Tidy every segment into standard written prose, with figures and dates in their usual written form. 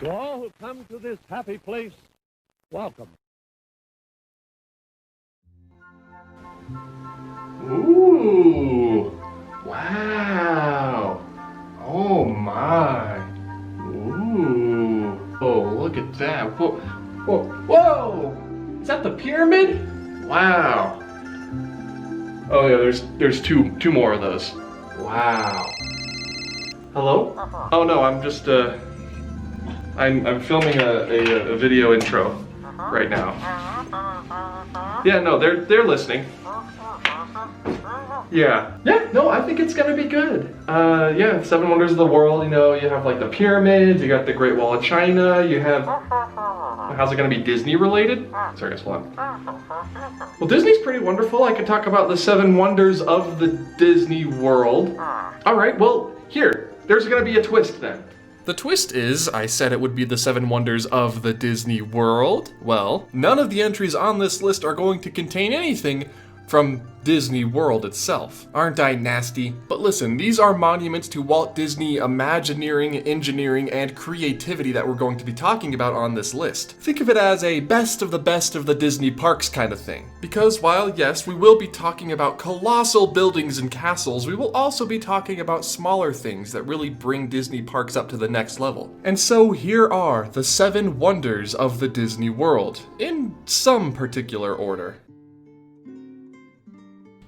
To all who come to this happy place, welcome. Ooh, wow. Oh my. Ooh. Oh, look at that. Whoa, whoa, whoa! Is that the pyramid? Wow. Oh yeah, there's two more of those. Wow. Hello? Oh no, I'm just I'm filming a video intro right now. Yeah, no, they're listening. Yeah, no, I think it's gonna be good. Yeah, Seven Wonders of the World, you know, you have like the pyramids, you got the Great Wall of China, you have... How's it gonna be Disney related? Sorry, guess what? Well, Disney's pretty wonderful. I could talk about the Seven Wonders of the Disney World. Alright, well, here, there's gonna be a twist then. The twist is, I said it would be the Seven Wonders of the Disney World. Well, none of the entries on this list are going to contain anything from Disney World itself. Aren't I nasty? But listen, these are monuments to Walt Disney Imagineering, engineering, and creativity that we're going to be talking about on this list. Think of it as a best of the Disney parks kind of thing. Because while yes, we will be talking about colossal buildings and castles, we will also be talking about smaller things that really bring Disney parks up to the next level. And so here are the 7 wonders of the Disney World, in some particular order.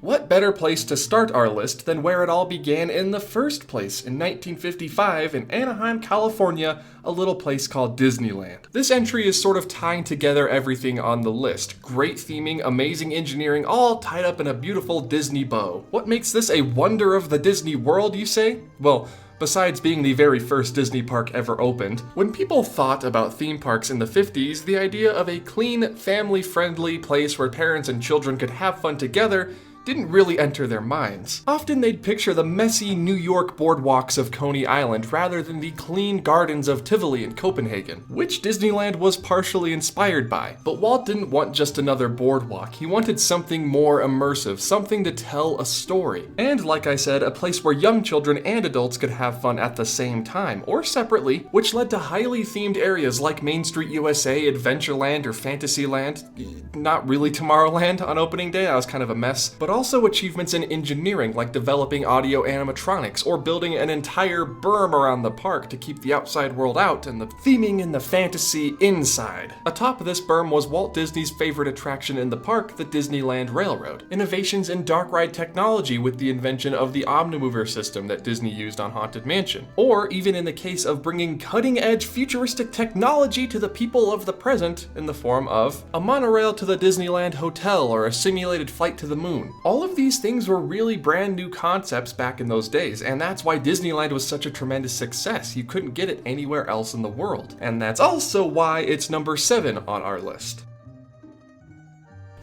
What better place to start our list than where it all began in the first place, in 1955 in Anaheim, California, a little place called Disneyland. This entry is sort of tying together everything on the list. Great theming, amazing engineering, all tied up in a beautiful Disney bow. What makes this a wonder of the Disney World, you say? Well, besides being the very first Disney park ever opened, when people thought about theme parks in the 50s, the idea of a clean, family-friendly place where parents and children could have fun together didn't really enter their minds. Often they'd picture the messy New York boardwalks of Coney Island rather than the clean gardens of Tivoli in Copenhagen, which Disneyland was partially inspired by. But Walt didn't want just another boardwalk. He wanted something more immersive, something to tell a story. And like I said, a place where young children and adults could have fun at the same time, or separately, which led to highly themed areas like Main Street USA, Adventureland, or Fantasyland. Not really Tomorrowland on opening day, that was kind of a mess, but also achievements in engineering like developing audio animatronics or building an entire berm around the park to keep the outside world out and the theming and the fantasy inside. Atop this berm was Walt Disney's favorite attraction in the park, the Disneyland Railroad. Innovations in dark ride technology with the invention of the Omnimover system that Disney used on Haunted Mansion. Or even in the case of bringing cutting-edge futuristic technology to the people of the present in the form of a monorail to the Disneyland Hotel or a simulated flight to the moon. All of these things were really brand new concepts back in those days, and that's why Disneyland was such a tremendous success. You couldn't get it anywhere else in the world. And that's also why it's number 7 on our list.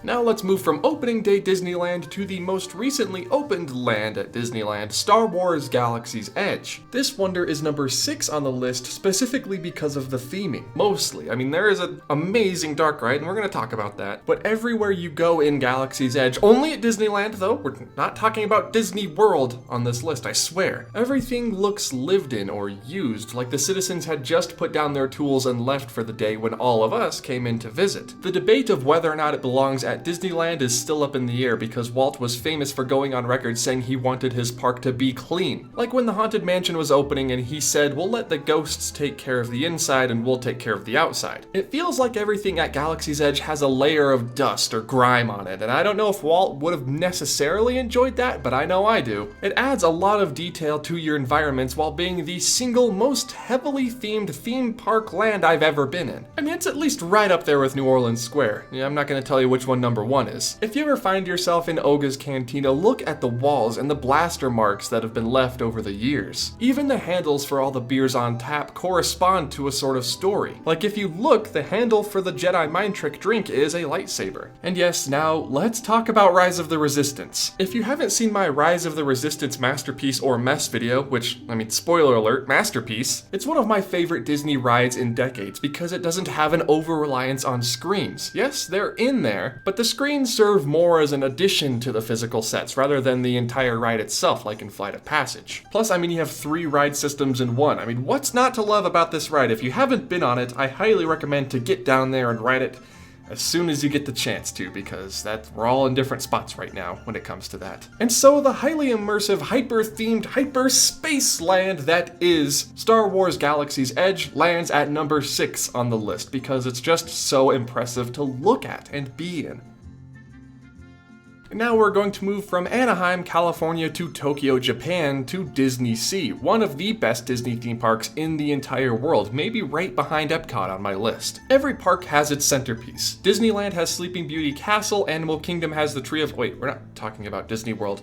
Now let's move from opening day Disneyland to the most recently opened land at Disneyland, Star Wars Galaxy's Edge. This wonder is number 6 on the list specifically because of the theming, mostly. I mean, there is an amazing dark ride, and we're going to talk about that, but everywhere you go in Galaxy's Edge, only at Disneyland though, we're not talking about Disney World on this list, I swear. Everything looks lived in or used, like the citizens had just put down their tools and left for the day when all of us came in to visit. The debate of whether or not it belongs at Disneyland is still up in the air because Walt was famous for going on record saying he wanted his park to be clean. Like when the Haunted Mansion was opening and he said, "We'll let the ghosts take care of the inside and we'll take care of the outside." It feels like everything at Galaxy's Edge has a layer of dust or grime on it, and I don't know if Walt would have necessarily enjoyed that, but I know I do. It adds a lot of detail to your environments while being the single most heavily themed theme park land I've ever been in. I mean, it's at least right up there with New Orleans Square. Yeah, I'm not going to tell you which one number 1 is. If you ever find yourself in Oga's Cantina, look at the walls and the blaster marks that have been left over the years. Even the handles for all the beers on tap correspond to a sort of story. Like if you look, the handle for the Jedi Mind Trick drink is a lightsaber. And yes, now let's talk about Rise of the Resistance. If you haven't seen my Rise of the Resistance masterpiece or mess video, which, I mean, spoiler alert, masterpiece, it's one of my favorite Disney rides in decades because it doesn't have an over-reliance on screens. Yes, they're in there, but but the screens serve more as an addition to the physical sets rather than the entire ride itself, like in Flight of Passage. Plus, I mean, you have 3 ride systems in one. I mean, what's not to love about this ride? If you haven't been on it, I highly recommend to get down there and ride it as soon as you get the chance to, because we're all in different spots right now when it comes to that. And so the highly immersive, hyper-themed, hyper-space land that is Star Wars Galaxy's Edge lands at number 6 on the list, because it's just so impressive to look at and be in. Now we're going to move from Anaheim, California to Tokyo, Japan to Disneysea, one of the best Disney theme parks in the entire world, maybe right behind Epcot on my list. Every park has its centerpiece. Disneyland has Sleeping Beauty Castle, Animal Kingdom has the Tree of... Wait, we're not talking about Disney World.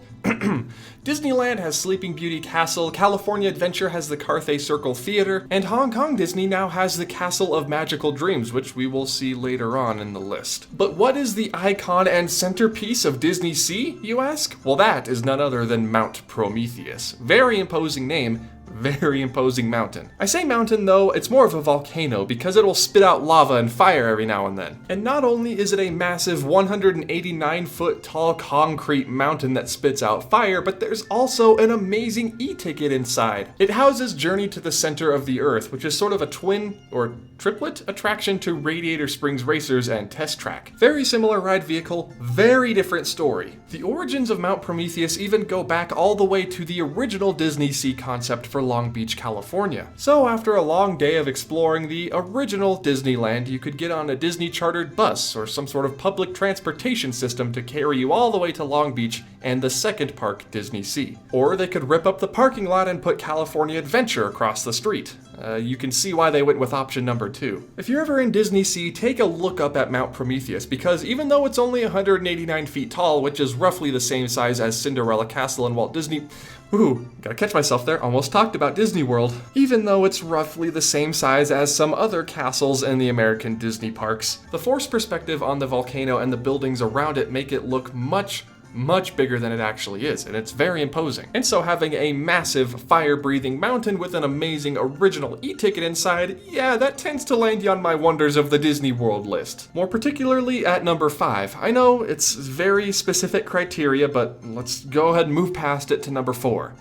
Disneyland has Sleeping Beauty Castle, California Adventure has the Carthay Circle Theater, and Hong Kong Disney now has the Castle of Magical Dreams, which we will see later on in the list. But what is the icon and centerpiece of Disneysea, you ask? Well, that is none other than Mount Prometheus. Very imposing name, very imposing mountain. I say mountain though, it's more of a volcano because it'll spit out lava and fire every now and then. And not only is it a massive 189-foot tall concrete mountain that spits out fire, but there's also an amazing e-ticket inside. It houses Journey to the Center of the Earth, which is sort of a twin or triplet attraction to Radiator Springs Racers and Test Track. Very similar ride vehicle, very different story. The origins of Mount Prometheus even go back all the way to the original Disneysea concept for Long Beach, California. So after a long day of exploring the original Disneyland, you could get on a Disney chartered bus or some sort of public transportation system to carry you all the way to Long Beach and the second park, Disneysea. Or they could rip up the parking lot and put California Adventure across the street. You can see why they went with option number 2. If you're ever in Disneysea, take a look up at Mount Prometheus, because even though it's only 189 feet tall, which is roughly the same size as Cinderella Castle in Walt Disney... Ooh, gotta catch myself there, almost talked about Disney World. Even though it's roughly the same size as some other castles in the American Disney parks, the forced perspective on the volcano and the buildings around it make it look much bigger than it actually is, and it's very imposing. And so having a massive fire-breathing mountain with an amazing original e-ticket inside, yeah, that tends to land you on my Wonders of the Disney World list. More particularly at number 5. I know it's very specific criteria, but let's go ahead and move past it to number 4.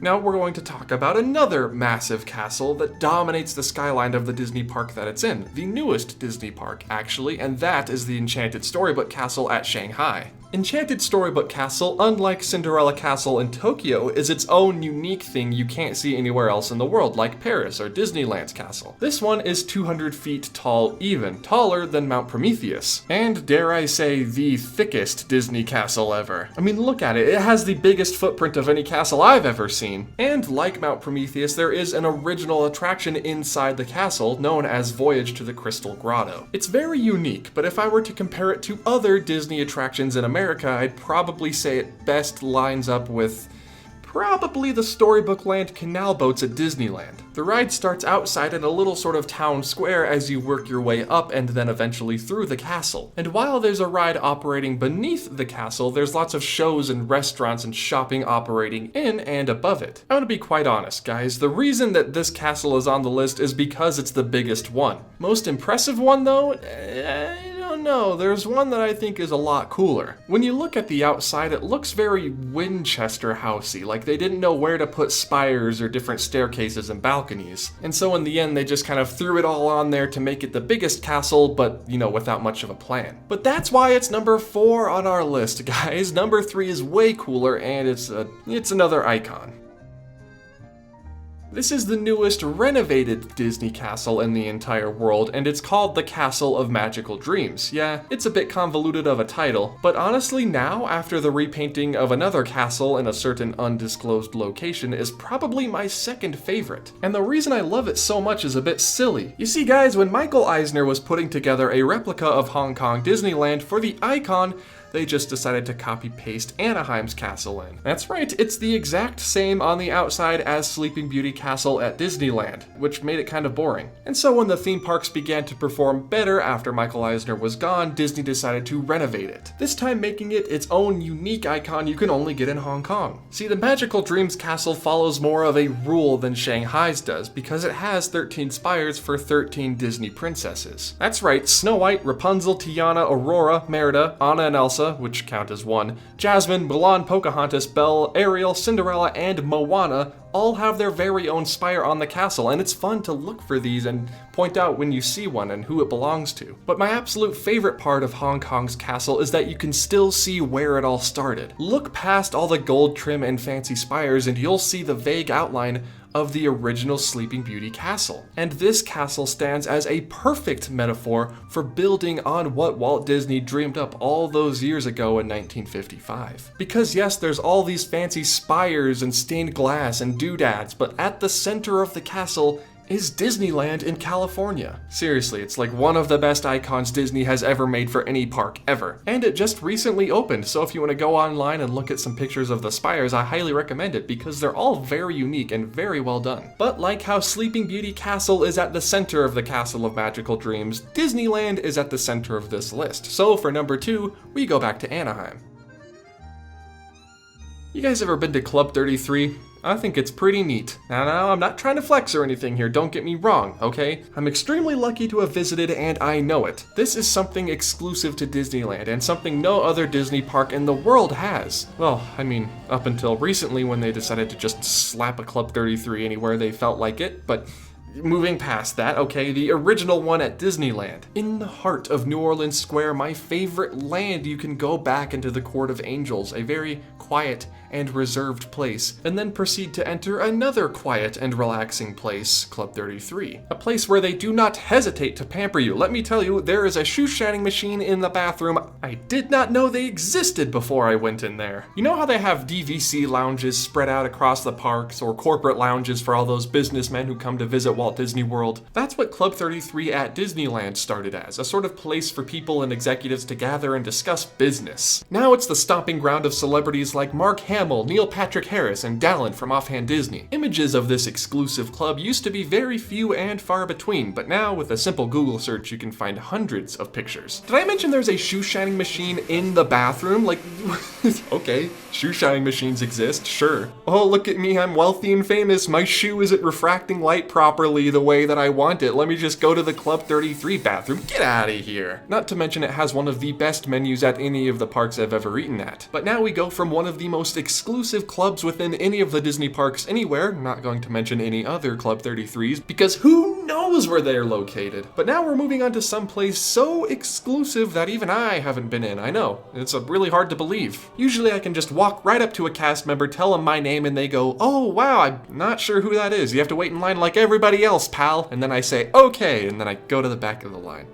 Now we're going to talk about another massive castle that dominates the skyline of the Disney park that it's in. The newest Disney park, actually, and that is the Enchanted Storybook Castle at Shanghai. Enchanted Storybook Castle, unlike Cinderella Castle in Tokyo, is its own unique thing you can't see anywhere else in the world, like Paris or Disneyland's castle. This one is 200 feet tall, even taller than Mount Prometheus. And dare I say, the thickest Disney castle ever. I mean, look at it. It has the biggest footprint of any castle I've ever seen. And like Mount Prometheus, there is an original attraction inside the castle known as Voyage to the Crystal Grotto. It's very unique, but if I were to compare it to other Disney attractions in America, I'd probably say it best lines up with probably the Storybook Land canal boats at Disneyland. The ride starts outside in a little sort of town square as you work your way up and then eventually through the castle. And while there's a ride operating beneath the castle, there's lots of shows and restaurants and shopping operating in and above it. I'm gonna be quite honest, guys, the reason that this castle is on the list is because it's the biggest one. Most impressive one though? No, there's one that I think is a lot cooler. When you look at the outside, it looks very Winchester Housey, like they didn't know where to put spires or different staircases and balconies. And so in the end, they just kind of threw it all on there to make it the biggest castle, but, you know, without much of a plan. But that's why it's number 4 on our list, guys. Number 3 is way cooler, and it's another icon. This is the newest renovated Disney castle in the entire world, and it's called the Castle of Magical Dreams. Yeah, it's a bit convoluted of a title, but honestly now, after the repainting of another castle in a certain undisclosed location, is probably my second favorite. And the reason I love it so much is a bit silly. You see guys, when Michael Eisner was putting together a replica of Hong Kong Disneyland for the icon, They just decided to copy-paste Anaheim's castle in. That's right, it's the exact same on the outside as Sleeping Beauty Castle at Disneyland, which made it kind of boring. And so when the theme parks began to perform better after Michael Eisner was gone, Disney decided to renovate it, this time making it its own unique icon you can only get in Hong Kong. See, the Magical Dreams Castle follows more of a rule than Shanghai's does, because it has 13 spires for 13 Disney princesses. That's right, Snow White, Rapunzel, Tiana, Aurora, Merida, Anna and Elsa, which count as one, Jasmine, Mulan, Pocahontas, Belle, Ariel, Cinderella, and Moana all have their very own spire on the castle, and it's fun to look for these and point out when you see one and who it belongs to. But my absolute favorite part of Hong Kong's castle is that you can still see where it all started. Look past all the gold trim and fancy spires and you'll see the vague outline of the original Sleeping Beauty castle. And this castle stands as a perfect metaphor for building on what Walt Disney dreamed up all those years ago in 1955. Because yes, there's all these fancy spires and stained glass and doodads, but at the center of the castle is Disneyland in California. Seriously, it's like one of the best icons Disney has ever made for any park ever. And it just recently opened, so if you want to go online and look at some pictures of the spires, I highly recommend it because they're all very unique and very well done. But like how Sleeping Beauty Castle is at the center of the Castle of Magical Dreams, Disneyland is at the center of this list. So for number 2, we go back to Anaheim. You guys ever been to Club 33? I think it's pretty neat. Now, I'm not trying to flex or anything here, don't get me wrong, okay? I'm extremely lucky to have visited and I know it. This is something exclusive to Disneyland and something no other Disney park in the world has. Well, I mean, up until recently when they decided to just slap a Club 33 anywhere they felt like it, but moving past that, okay, the original one at Disneyland. In the heart of New Orleans Square, my favorite land, you can go back into the Court of Angels, a very quiet and reserved place, and then proceed to enter another quiet and relaxing place, Club 33. A place where they do not hesitate to pamper you. Let me tell you, there is a shoe shining machine in the bathroom. I did not know they existed before I went in there. You know how they have DVC lounges spread out across the parks, or corporate lounges for all those businessmen who come to visit Walt Disney World? That's what Club 33 at Disneyland started as, a sort of place for people and executives to gather and discuss business. Now it's the stomping ground of celebrities like Mark Hamill, Neil Patrick Harris, and Dallin from Offhand Disney. Images of this exclusive club used to be very few and far between, but now with a simple Google search you can find hundreds of pictures. Did I mention there's a shoe shining machine in the bathroom? Like, okay, shoe shining machines exist, sure. Oh, look at me, I'm wealthy and famous. My shoe isn't refracting light properly the way that I want it. Let me just go to the Club 33 bathroom. Get out of here. Not to mention it has one of the best menus at any of the parks I've ever eaten at. But now we go from one of the most exclusive clubs within any of the Disney parks anywhere, not going to mention any other Club 33s, because who knows where they're located. But now we're moving on to some place so exclusive that even I haven't been in. I know, it's really hard to believe. Usually I can just walk right up to a cast member, tell them my name, and they go, oh wow, I'm not sure who that is. You have to wait in line like everybody else, pal. And then I say, okay, and then I go to the back of the line.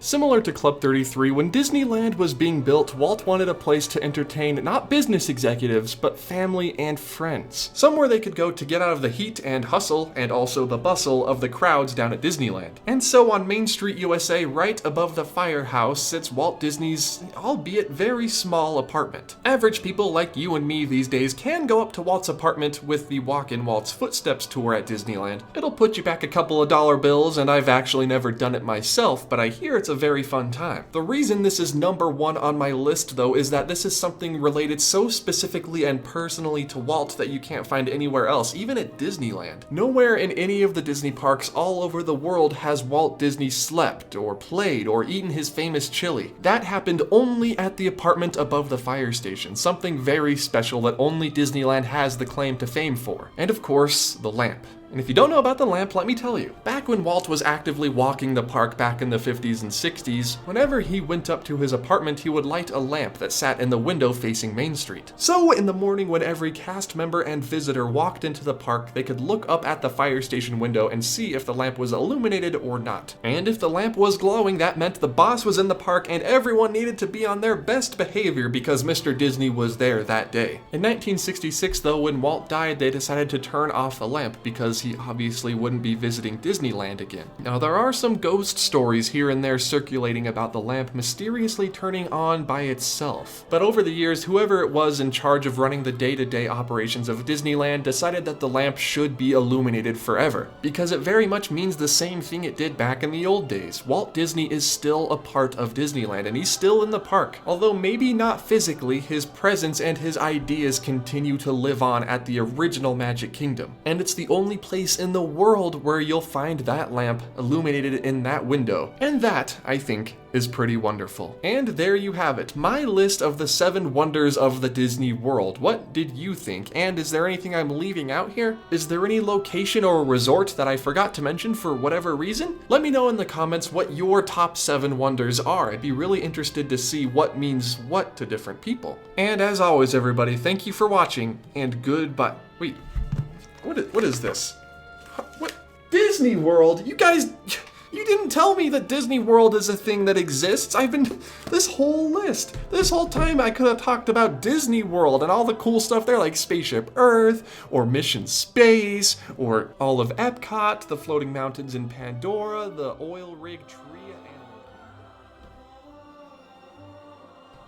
Similar to Club 33, when Disneyland was being built, Walt wanted a place to entertain not business executives, but family and friends. Somewhere they could go to get out of the heat and hustle, and also the bustle of the crowds down at Disneyland. And so on Main Street, USA, right above the firehouse, sits Walt Disney's, albeit very small, apartment. Average people like you and me these days can go up to Walt's apartment with the Walk in Walt's Footsteps tour at Disneyland. It'll put you back a couple of dollar bills, and I've actually never done it myself, but I hear it's a very fun time. The reason this is number 1 on my list though is that this is something related so specifically and personally to Walt that you can't find anywhere else, even at Disneyland. Nowhere in any of the Disney parks all over the world has Walt Disney slept or played or eaten his famous chili. That happened only at the apartment above the fire station, something very special that only Disneyland has the claim to fame for. And of course, the lamp. And if you don't know about the lamp, let me tell you. Back when Walt was actively walking the park back in the 50s and 60s, whenever he went up to his apartment, he would light a lamp that sat in the window facing Main Street. So in the morning when every cast member and visitor walked into the park, they could look up at the fire station window and see if the lamp was illuminated or not. And if the lamp was glowing, that meant the boss was in the park and everyone needed to be on their best behavior because Mr. Disney was there that day. In 1966 though, when Walt died, they decided to turn off the lamp because because he obviously wouldn't be visiting Disneyland again. Now, there are some ghost stories here and there circulating about the lamp mysteriously turning on by itself. But over the years, whoever it was in charge of running the day-to-day operations of Disneyland decided that the lamp should be illuminated forever, because it very much means the same thing it did back in the old days. Walt Disney is still a part of Disneyland, and he's still in the park. Although maybe not physically, his presence and his ideas continue to live on at the original Magic Kingdom. And it's the only place in the world where you'll find that lamp illuminated in that window. And that, I think, is pretty wonderful. And there you have it, my list of the 7 wonders of the Disney World. What did you think? And is there anything I'm leaving out here? Is there any location or resort that I forgot to mention for whatever reason? Let me know in the comments what your top 7 wonders are. I'd be really interested to see what means what to different people. And as always, everybody, thank you for watching, and goodbye. Wait, what is this? What? Disney World? You guys... You didn't tell me that Disney World is a thing that exists. This whole time I could have talked about Disney World and all the cool stuff there, like Spaceship Earth, or Mission Space, or all of Epcot, the floating mountains in Pandora, the oil rig tree.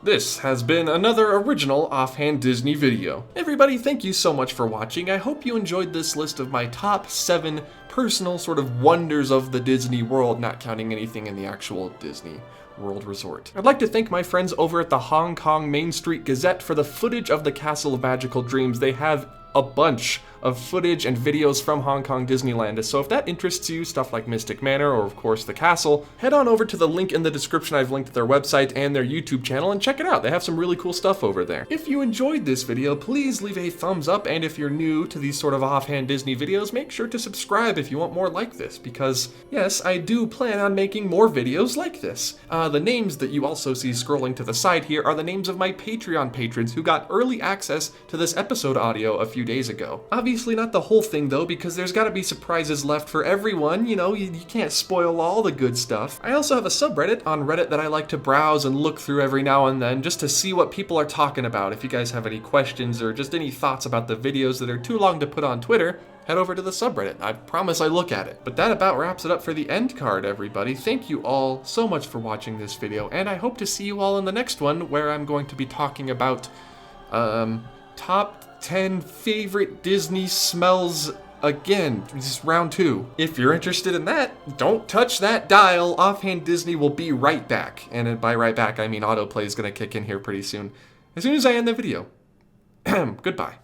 This has been another original Offhand Disney video. Everybody, thank you so much for watching. I hope you enjoyed this list of my top 7 personal sort of wonders of the Disney World, not counting anything in the actual Disney World Resort. I'd like to thank my friends over at the Hong Kong Main Street Gazette for the footage of the Castle of Magical Dreams. They have a bunch of footage and videos from Hong Kong Disneyland, so if that interests you, stuff like Mystic Manor or of course the castle, head on over to the link in the description. I've linked their website and their YouTube channel, and check it out. They have some really cool stuff over there. If you enjoyed this video, please leave a thumbs up, and if you're new to these sort of offhand Disney videos, make sure to subscribe if you want more like this, because yes, I do plan on making more videos like this. The names that you also see scrolling to the side here are the names of my Patreon patrons who got early access to this episode audio a few days ago. Obviously not the whole thing though, because there's gotta be surprises left for everyone, you know, you can't spoil all the good stuff. I also have a subreddit on Reddit that I like to browse and look through every now and then just to see what people are talking about. If you guys have any questions or just any thoughts about the videos that are too long to put on Twitter, head over to the subreddit. I promise I look at it. But that about wraps it up for the end card, everybody. Thank you all so much for watching this video, and I hope to see you all in the next one, where I'm going to be talking about, top 10 favorite Disney smells again. This is round 2. If you're interested in that, don't touch that dial. Offhand Disney will be right back. And by right back, I mean autoplay is going to kick in here pretty soon. As soon as I end the video. Goodbye.